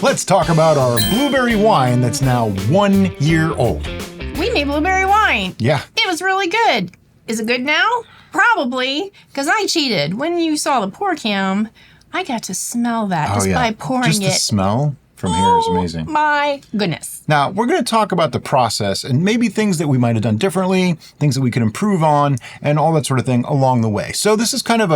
Let's talk about our blueberry wine that's now 1 year old. We made blueberry wine. Yeah. It was really good. Is it good now? Probably, because I cheated. When you saw the pour cam, I got to smell that by pouring Just it. the smell from here is amazing. My goodness. Now, we're going to talk about the process and maybe things that we might have done differently, things that we could improve on, and all that sort of thing along the way. So this is kind of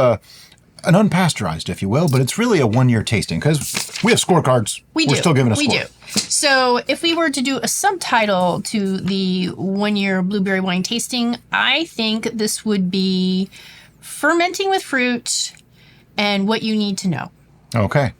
an unpasteurized, if you will, but it's really a 1 year tasting because we have scorecards. We're still giving a score. We do. So if we were to do a subtitle to the 1 year blueberry wine tasting, I think this would be fermenting with fruit and what you need to know. Okay.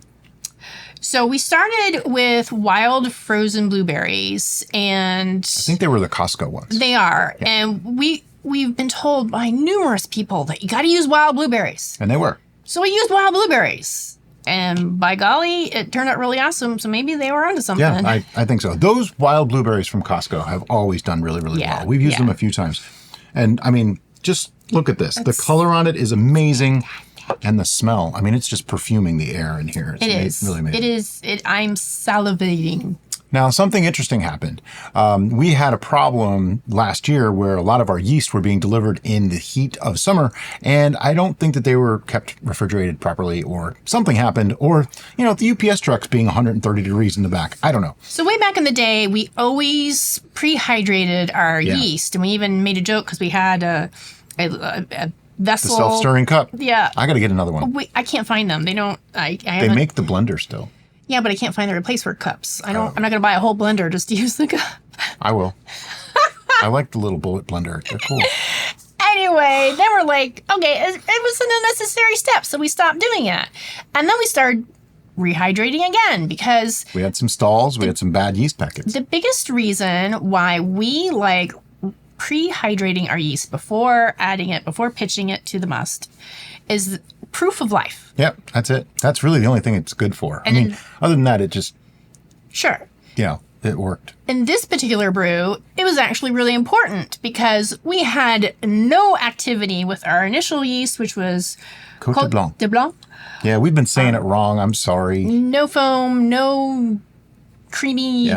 So we started with wild frozen blueberries, and I think they were the Costco ones. They are. Yeah. And we've been told by numerous people that you got to use wild blueberries. And they were. So we used wild blueberries. And by golly, it turned out really awesome. So maybe they were onto something. Yeah, I think so. Those wild blueberries from Costco have always done really, really well. We've used them a few times. And I mean, just look at this. The color on it is amazing. And the smell, I mean, it's just perfuming the air in here. It's really amazing. It is. I'm salivating. Now, something interesting happened. We had a problem last year where a lot of our yeast were being delivered in the heat of summer, and I don't think that they were kept refrigerated properly, or something happened, or, the UPS trucks being 130 degrees in the back. I don't know. So way back in the day, we always pre-hydrated our yeast, and we even made a joke because we had a vessel. The self-stirring cup. Yeah. I got to get another one. I can't find them. They don't. They make the blender still. Yeah, but I can't find the replacement cups. I'm not going to buy a whole blender just to use the cup. I will. I like the little bullet blender. They're cool. Anyway, then we're like, okay, it was an unnecessary step, so we stopped doing it. And then we started rehydrating again because we had some stalls. We had some bad yeast packets. The biggest reason why we like pre-hydrating our yeast before adding it, before pitching it to the must, is proof of life. Yep, that's it. That's really the only thing it's good for. And other than that, it just... Sure. It worked. In this particular brew, it was actually really important because we had no activity with our initial yeast, which was Côte de Blanc. Yeah, we've been saying it wrong. I'm sorry. No foam, no creamy,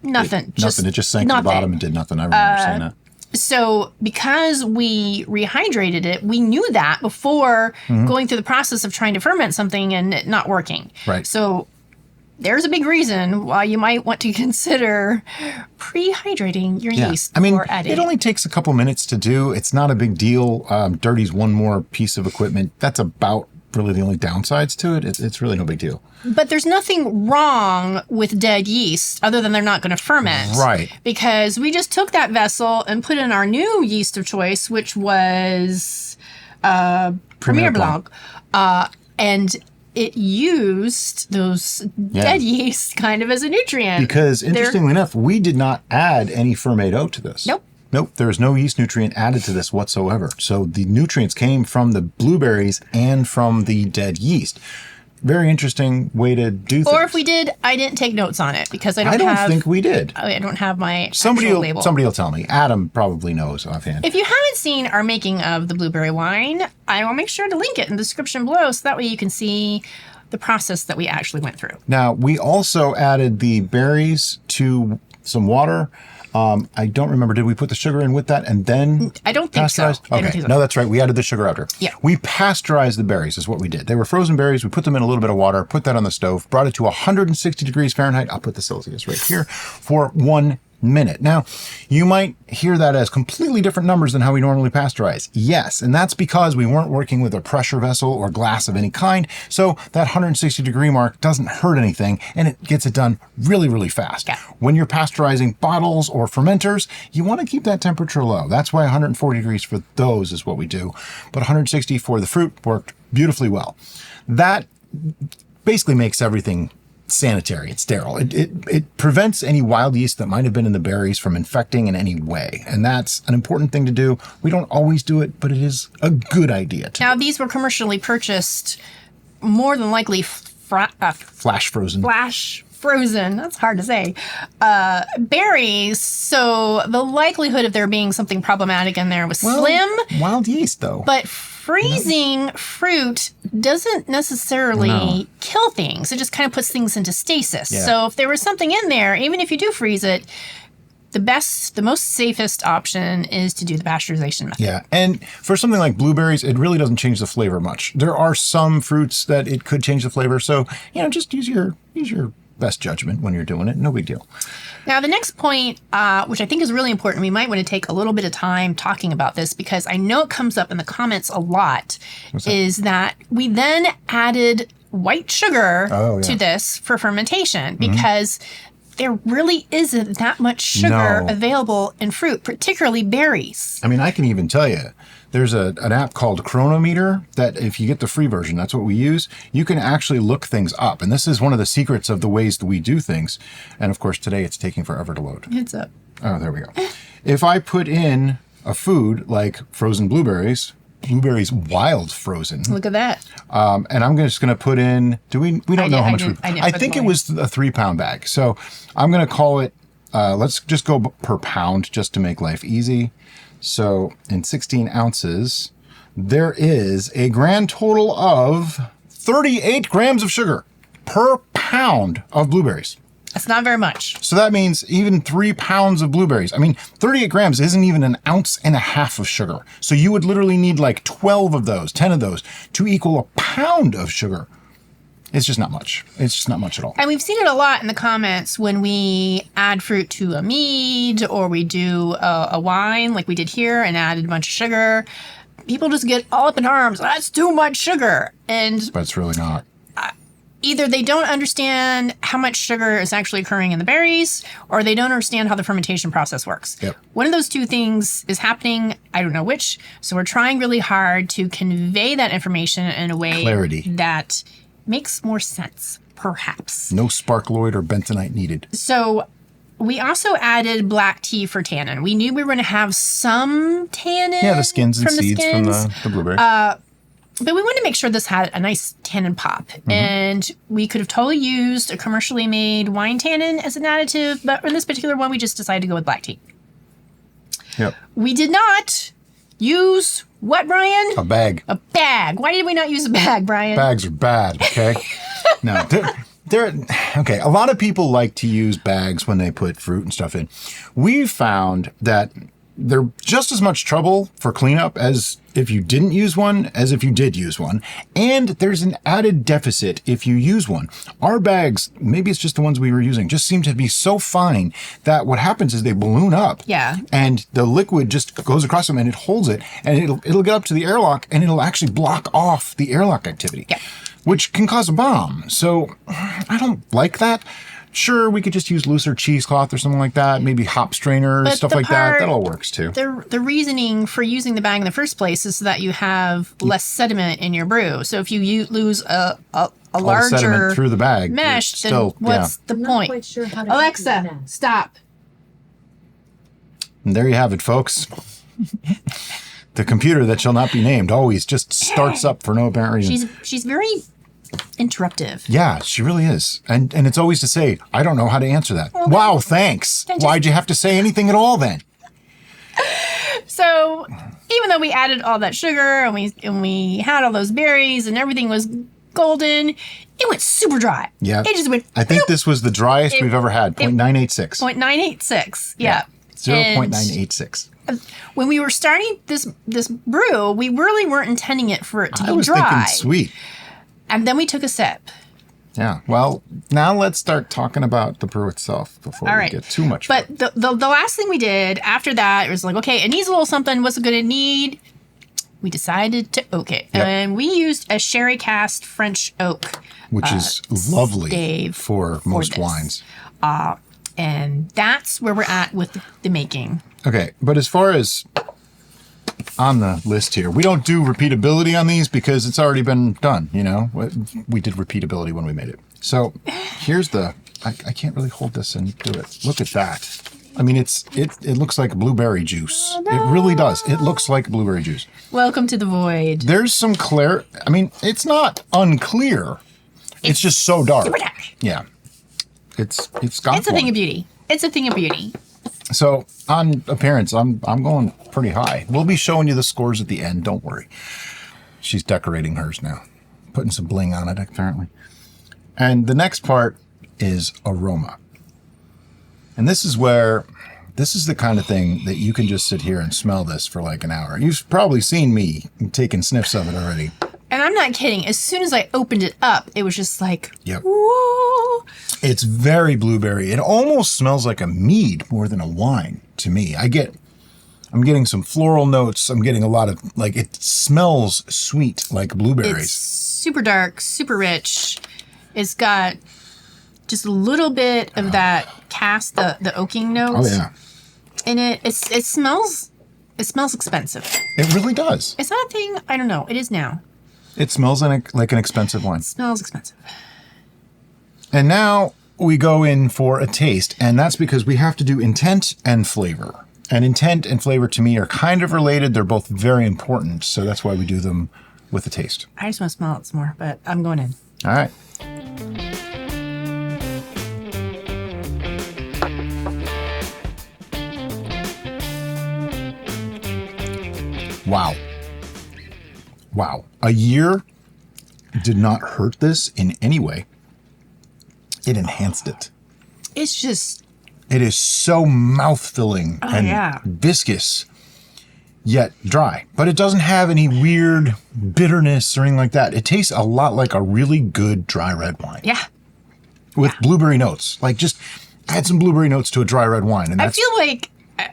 nothing. It just sank to the bottom and did nothing. I remember saying that. So because we rehydrated it, we knew that before going through the process of trying to ferment something and it not working. Right. So there's a big reason why you might want to consider pre-hydrating your yeast before adding. It only takes a couple minutes to do. It's not a big deal. Dirty's one more piece of equipment. That's about really the only downsides to it. It's really no big deal. But there's nothing wrong with dead yeast other than they're not going to ferment. Right. Because we just took that vessel and put in our new yeast of choice, which was Premier Blanc. And it used those dead yeast kind of as a nutrient. Because interestingly enough, we did not add any ferment oat to this. Nope, there is no yeast nutrient added to this whatsoever. So the nutrients came from the blueberries and from the dead yeast. Very interesting way to do things. Or if we did, I didn't take notes on it because I don't think we did. I don't have my actual label. Somebody will tell me. Adam probably knows offhand. If you haven't seen our making of the blueberry wine, I will make sure to link it in the description below so that way you can see the process that we actually went through. Now, we also added the berries to some water. I don't remember. Did we put the sugar in with that and then I don't think so. Okay. No, that's right. We added the sugar after. Yeah. We pasteurized the berries is what we did. They were frozen berries. We put them in a little bit of water, put that on the stove, brought it to 160 degrees Fahrenheit. I'll put the Celsius right here for 1 minute. Now, you might hear that as completely different numbers than how we normally pasteurize. Yes, and that's because we weren't working with a pressure vessel or glass of any kind, so that 160 degree mark doesn't hurt anything, and it gets it done really, really fast. Yeah. When you're pasteurizing bottles or fermenters, you want to keep that temperature low. That's why 140 degrees for those is what we do, but 160 for the fruit worked beautifully well. That basically makes everything sanitary. It's sterile. It prevents any wild yeast that might have been in the berries from infecting in any way. And that's an important thing to do. We don't always do it, but it is a good idea to Now, these were commercially purchased, more than likely flash frozen. That's hard to say. Berries. So the likelihood of there being something problematic in there was slim. Wild yeast, though. But freezing fruit doesn't necessarily kill things. It just kind of puts things into stasis. Yeah. So if there was something in there, even if you do freeze it, the most safest option is to do the pasteurization method. Yeah, and for something like blueberries, it really doesn't change the flavor much. There are some fruits that it could change the flavor, so just use your best judgment when you're doing it. No big deal. Now, the next point, which I think is really important, we might want to take a little bit of time talking about this because I know it comes up in the comments a lot, is that we then added white sugar to this for fermentation because there really isn't that much sugar available in fruit, particularly berries. I mean, I can even tell you, there's an app called Chronometer that if you get the free version, that's what we use, you can actually look things up. And this is one of the secrets of the ways that we do things. And of course, today it's taking forever to load. It's up. Oh, there we go. If I put in a food like frozen blueberries wild frozen. Look at that. And I'm just going to put in, we don't know how much. I think it was a 3-pound bag. So I'm going to call it, let's just go per pound just to make life easy. So in 16 ounces, there is a grand total of 38 grams of sugar per pound of blueberries. That's not very much. So that means even 3 pounds of blueberries. I mean, 38 grams isn't even an ounce and a half of sugar. So you would literally need like 12 of those, 10 of those to equal a pound of sugar. It's just not much. It's just not much at all. And we've seen it a lot in the comments when we add fruit to a mead or we do a wine like we did here and added a bunch of sugar. People just get all up in arms. That's too much sugar. But it's really not. Either they don't understand how much sugar is actually occurring in the berries, or they don't understand how the fermentation process works. Yep. One of those two things is happening. I don't know which. So we're trying really hard to convey that information in a way that makes more sense, perhaps. No sparkloid or bentonite needed. So we also added black tea for tannin. We knew we were going to have some tannin. Yeah, the skins and seeds from the blueberry. But we wanted to make sure this had a nice tannin pop. And we could have totally used a commercially made wine tannin as an additive, but in this particular one, we just decided to go with black tea. Yep. We did not use what, Brian? A bag. A bag. Why did we not use a bag, Brian? Bags are bad, okay? No, they're okay. A lot of people like to use bags when they put fruit and stuff in. We've found that they're just as much trouble for cleanup as if you didn't use one as if you did use one. And there's an added deficit if you use one. Our bags, maybe it's just the ones we were using, just seem to be so fine that what happens is they balloon up. Yeah. And the liquid just goes across them and it holds it. And it'll get up to the airlock and it'll actually block off the airlock activity. Yeah. Which can cause a bomb. So I don't like that. Sure, we could just use looser cheesecloth or something like that. Maybe hop strainer, stuff like that. That all works too. The reasoning for using the bag in the first place is so that you have less sediment in your brew. So if you lose a larger sediment through the bag mesh, then what's the point? Quite sure how to Alexa, stop. And there you have it, folks. The computer that shall not be named always just starts up for no apparent reason. She's very interruptive. Yeah, she really is. And it's always to say, I don't know how to answer that. Well, wow, thanks. Why'd you have to say anything at all then? So even though we added all that sugar and we had all those berries and everything was golden, it went super dry. Yeah. It just went. I think this was the driest we've ever had. 0.986. 0.986. Yeah. 0.986. When we were starting this brew, we really weren't intending it for it to be dry. I was thinking sweet. And then we took a sip. Yeah. Well, now let's start talking about the brew itself before we get too much. But the last thing we did after that, it was like, okay, it needs a little something. What's it going to need? We decided to oak it. Yep. And we used a sherry cast French oak. Which is lovely for most wines. And that's where we're at with the making. Okay. But as far as on the list here, we don't do repeatability on these because it's already been done. You know, we did repeatability when we made it. So here's I can't really hold this and do it. Look at that. I mean, it looks like blueberry juice. Oh, no. It really does. It looks like blueberry juice. Welcome to the void. There's some I mean, it's not unclear. It's just so dark. Super dark. Yeah. It's a thing of beauty. It's a thing of beauty. So on appearance, I'm going pretty high. We'll be showing you the scores at the end. Don't worry. She's decorating hers now. Putting some bling on it, apparently. And the next part is aroma. And this is the kind of thing that you can just sit here and smell this for like an hour. You've probably seen me taking sniffs of it already. And I'm not kidding. As soon as I opened it up, it was just like, yep. Whoa. It's very blueberry. It almost smells like a mead more than a wine to me. I'm getting some floral notes. I'm getting a lot of, like, it smells sweet like blueberries. It's super dark, super rich. It's got just a little bit of that cast, the oaking notes. Oh, yeah. In it. It smells expensive. It really does. Is that a thing? I don't know. It is now. It smells like an expensive wine. It smells expensive. And now we go in for a taste, and that's because we have to do intent and flavor. And intent and flavor to me are kind of related. They're both very important, so that's why we do them with a taste. I just want to smell it some more, but I'm going in. All right. Wow. Wow. A year did not hurt this in any way. It enhanced it. It's just... It is so mouth-filling and viscous, yet dry. But it doesn't have any weird bitterness or anything like that. It tastes a lot like a really good dry red wine. Yeah. With blueberry notes. Like, just add some blueberry notes to a dry red wine. And I feel like,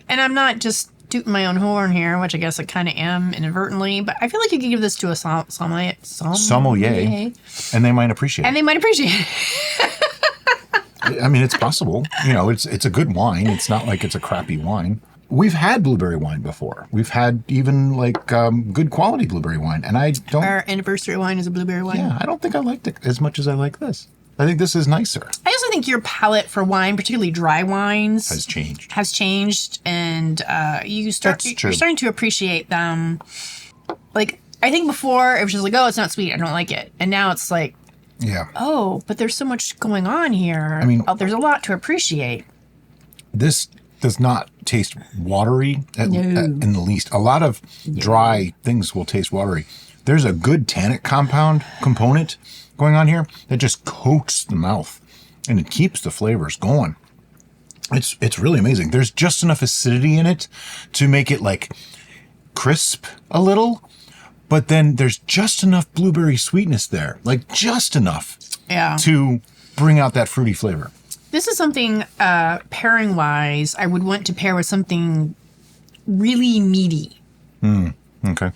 and I'm not just tooting my own horn here, which I guess I kind of am inadvertently, but I feel like you could give this to a sommelier. And they might appreciate it. And they might appreciate it. I mean, it's possible. You know, it's a good wine. It's not like it's a crappy wine. We've had blueberry wine before. We've had even like good quality blueberry wine. And I don't... Our anniversary wine is a blueberry wine. Yeah, I don't think I liked it as much as I like this. I think this is nicer. I also think your palate for wine, particularly dry wines, Has changed. And you're starting to appreciate them. Like, I think before it was just like, oh, it's not sweet, I don't like it. And now it's like, yeah. Oh, but there's so much going on here. I mean, there's a lot to appreciate. This does not taste watery in the least. A lot of dry things will taste watery. There's a good tannic component going on here that just coats the mouth and it keeps the flavors going. It's really amazing. There's just enough acidity in it to make it like crisp a little. But then there's just enough blueberry sweetness there, like just enough to bring out that fruity flavor. This is something, pairing-wise, I would want to pair with something really meaty. Okay.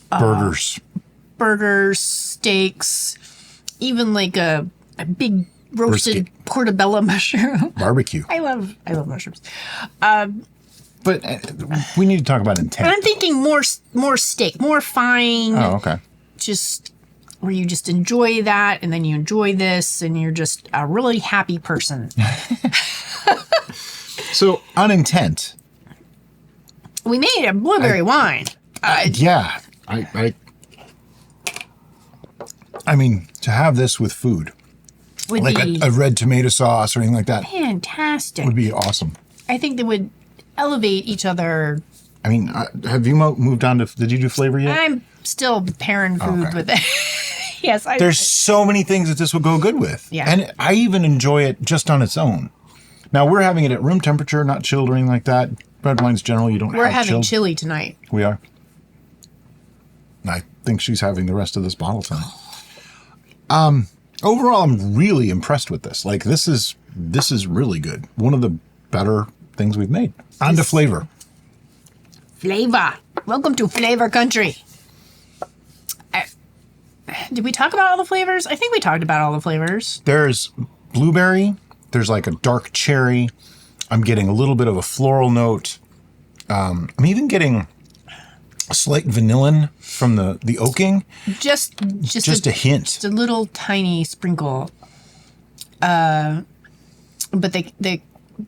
Burgers, steaks, even like a big roasted portobello mushroom. Barbecue. I love mushrooms. But we need to talk about intent. And I'm thinking more steak, more fine. Oh, okay. Just where you just enjoy that, and then you enjoy this, and you're just a really happy person. So, on intent. We made a blueberry wine. Yeah. I mean, to have this with food. Would like be a red tomato sauce or anything like that. Fantastic. Would be awesome. I think they would elevate each other. I mean, have you moved on to, did you do flavor yet? I'm still pairing food with it. Yes. There's so many things that this would go good with. Yeah. And I even enjoy it just on its own. Now, we're having it at room temperature, not chilled or anything like that. Red wines generally, you don't have We're having chilled. chili tonight. We are. I think she's having the rest of this bottle tonight. Overall, I'm really impressed with this. Like, this is really good. One of the better things we've made. On to flavor. Flavor. Welcome to Flavor Country. Did we talk about all the flavors? I think we talked about all the flavors. There's blueberry. There's like a dark cherry. I'm getting a little bit of a floral note. I'm even getting a slight vanillin from the oaking. Just a hint. Just a little tiny sprinkle. But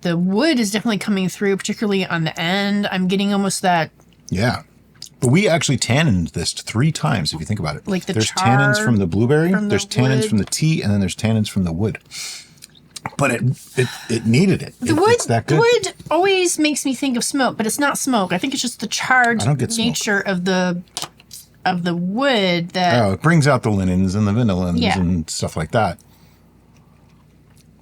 the wood is definitely coming through, particularly on the end. I'm getting almost that. Yeah. But we actually tannined this 3 times, if you think about it. Like there's tannins from the blueberry, there's tannins wood. from the tea, and then there's tannins from the wood. But it needed it. It's that good. The wood always makes me think of smoke, but it's not smoke. I think it's just the charred nature of the of the wood that... Oh, it brings out the linens and the vanillins and stuff like that.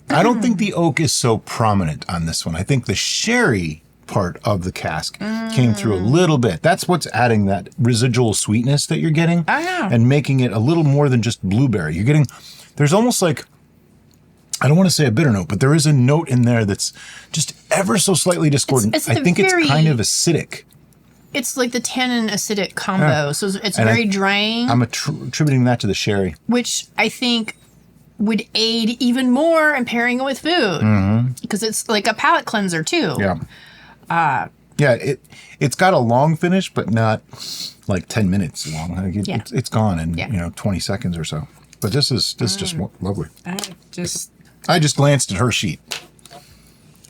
I don't think the oak is so prominent on this one. I think the sherry part of the cask came through a little bit. That's what's adding that residual sweetness that you're getting and making it a little more than just blueberry. You're getting, there's almost like, I don't want to say a bitter note, but there is a note in there that's just ever so slightly discordant. It's I think it's kind of acidic. It's like the tannin acidic combo. So it's very drying. I'm attributing that to the sherry. Which I think would aid even more in pairing it with food. Because it's like a palate cleanser too. Yeah. It's got a long finish, but not like 10 minutes long. It's gone in 20 seconds or so. But this is just lovely. I just glanced at her sheet.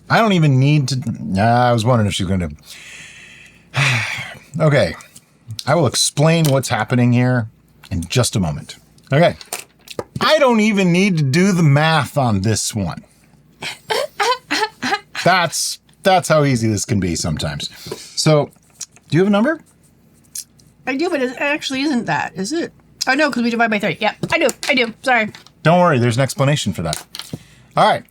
I don't even need to. I was wondering if she's going to. Okay, I will explain what's happening here in just a moment. Okay, I don't even need to do the math on this one. That's how easy this can be sometimes. So, do you have a number? I do, but it actually isn't that, is it? Oh, no, because we divide by 30. Yeah, I do. Sorry. Don't worry, there's an explanation for that. All right.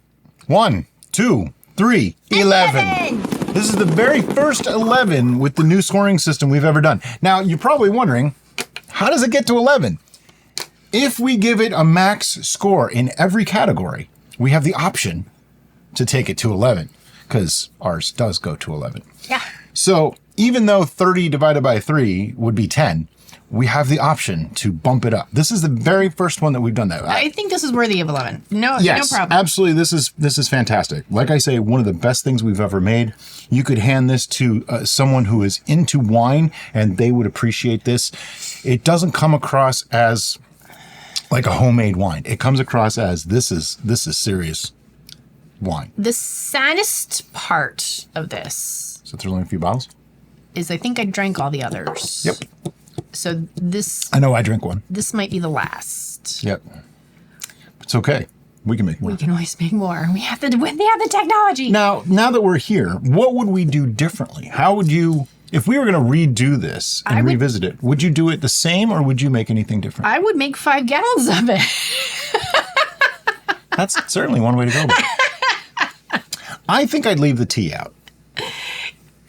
1, 2, 3, 11. This is the very first 11 with the new scoring system we've ever done. Now, you're probably wondering, how does it get to 11? If we give it a max score in every category, we have the option to take it to 11, because ours does go to 11. Yeah. So even though 30 divided by 3 would be 10, we have the option to bump it up. This is the very first one that we've done that. I think this is worthy of 11. No problem. Absolutely. This is fantastic. Like I say, one of the best things we've ever made. You could hand this to someone who is into wine, and they would appreciate this. It doesn't come across as like a homemade wine. It comes across as this is serious wine. The saddest part of this. So there's only a few bottles? Is I think I drank all the others. Yep. So this... I know I drink one. This might be the last. Yep. It's okay. We can make more. We can always make more. We have the technology. Now that we're here, what would we do differently? How would you... If we were going to redo this and revisit it, would you do it the same or would you make anything different? I would make 5 gallons of it. That's certainly one way to go about it. I think I'd leave the tea out.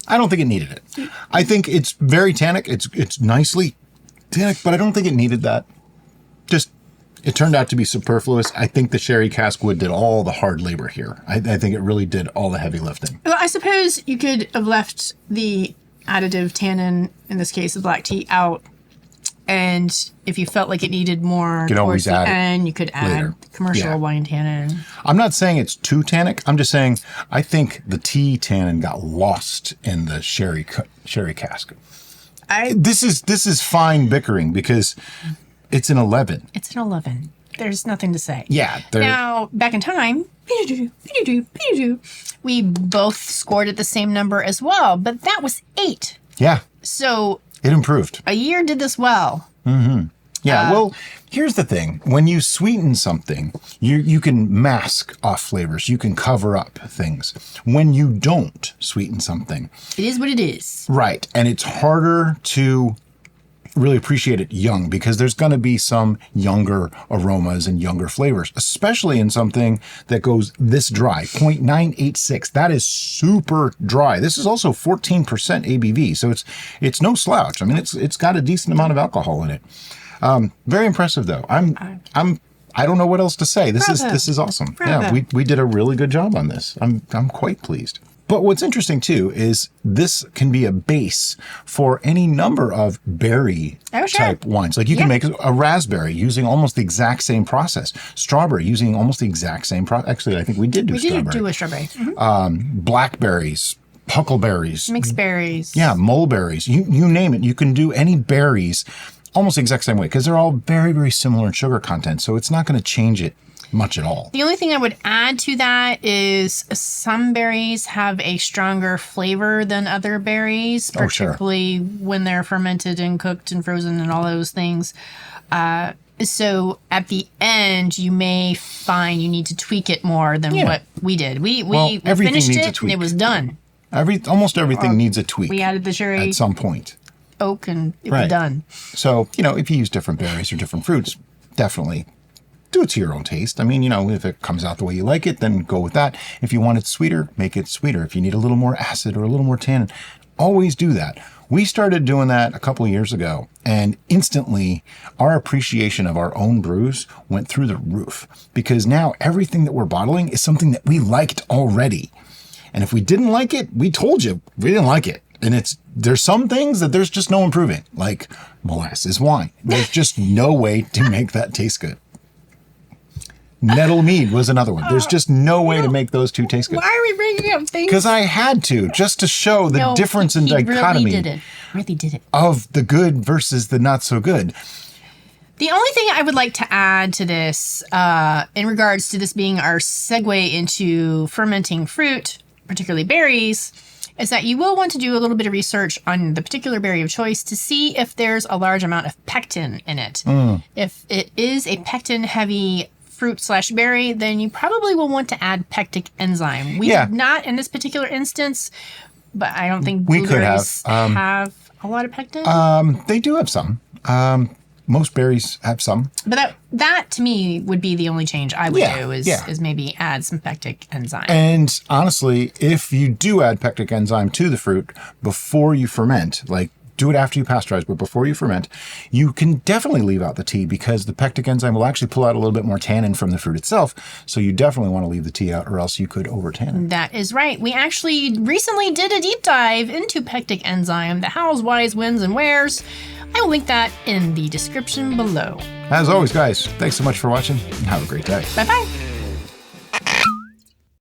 I don't think it needed it. I think it's very tannic. It's nicely tannic, but I don't think it needed that. Just, it turned out to be superfluous. I think the sherry cask wood did all the hard labor here. I think it really did all the heavy lifting. Well, I suppose you could have left the additive tannin, in this case, the black tea, out. And if you felt like it needed more towards the end, you could add commercial wine tannin. I'm not saying it's too tannic. I'm just saying I think the tea tannin got lost in the sherry cask. This is fine bickering because it's an 11. It's an 11. There's nothing to say. Yeah. Now, back in time, we both scored at the same number as well, but that was 8. Yeah. So... It improved. A year did this well. Mm-hmm. Yeah, well, here's the thing. When you sweeten something, you can mask off flavors. You can cover up things. When you don't sweeten something... It is what it is. Right. And it's harder to really appreciate it young because there's going to be some younger aromas and younger flavors, especially in something that goes this dry, 0.986. That is super dry. This is also 14% ABV, so it's no slouch. I mean, it's got a decent amount of alcohol in it. Very impressive, though. I don't know what else to say. This is awesome. Bravo. Yeah, we did a really good job on this. I'm quite pleased. But what's interesting, too, is this can be a base for any number of berry type wines. Like you can make a raspberry using almost the exact same process. Strawberry using almost the exact same process. Actually, I think we did strawberry. We did do a strawberry. Mm-hmm. Blackberries, huckleberries. Mixed berries. Yeah, mulberries. You name it. You can do any berries almost the exact same way because they're all very, very similar in sugar content. So it's not going to change it much at all. The only thing I would add to that is some berries have a stronger flavor than other berries, particularly when they're fermented and cooked and frozen and all those things. So at the end, you may find you need to tweak it more than what we did. We finished it and it was done. Almost everything needs a tweak. We added the sherry at some point. oak and it Right. was done. So, if you use different berries or different fruits, definitely do it to your own taste. I mean, if it comes out the way you like it, then go with that. If you want it sweeter, make it sweeter. If you need a little more acid or a little more tannin, always do that. We started doing that a couple of years ago, and instantly our appreciation of our own brews went through the roof, because now everything that we're bottling is something that we liked already. And if we didn't like it, we told you we didn't like it. And there's some things that there's just no improving, like molasses wine. There's just no way to make that taste good. Nettle mead was another one. There's just no way to make those two taste good. Why are we bringing up things? Because I had to, just to show the difference in dichotomy Really did it. of the good versus the not so good. The only thing I would like to add to this, in regards to this being our segue into fermenting fruit, particularly berries, is that you will want to do a little bit of research on the particular berry of choice to see if there's a large amount of pectin in it. If it is a pectin-heavy fruit/berry, then you probably will want to add pectic enzyme. We did not in this particular instance, but I don't think blueberries have a lot of pectin. They do have some. Most berries have some. But that to me would be the only change I would do is maybe add some pectic enzyme. And honestly, if you do add pectic enzyme to the fruit before you ferment, like do it after you pasteurize, but before you ferment, you can definitely leave out the tea, because the pectic enzyme will actually pull out a little bit more tannin from the fruit itself. So you definitely want to leave the tea out, or else you could over tannin. That is right. We actually recently did a deep dive into pectic enzyme, the hows, whys, whens, and wheres. I will link that in the description below. As always, guys, thanks so much for watching, and have a great day. Bye-bye.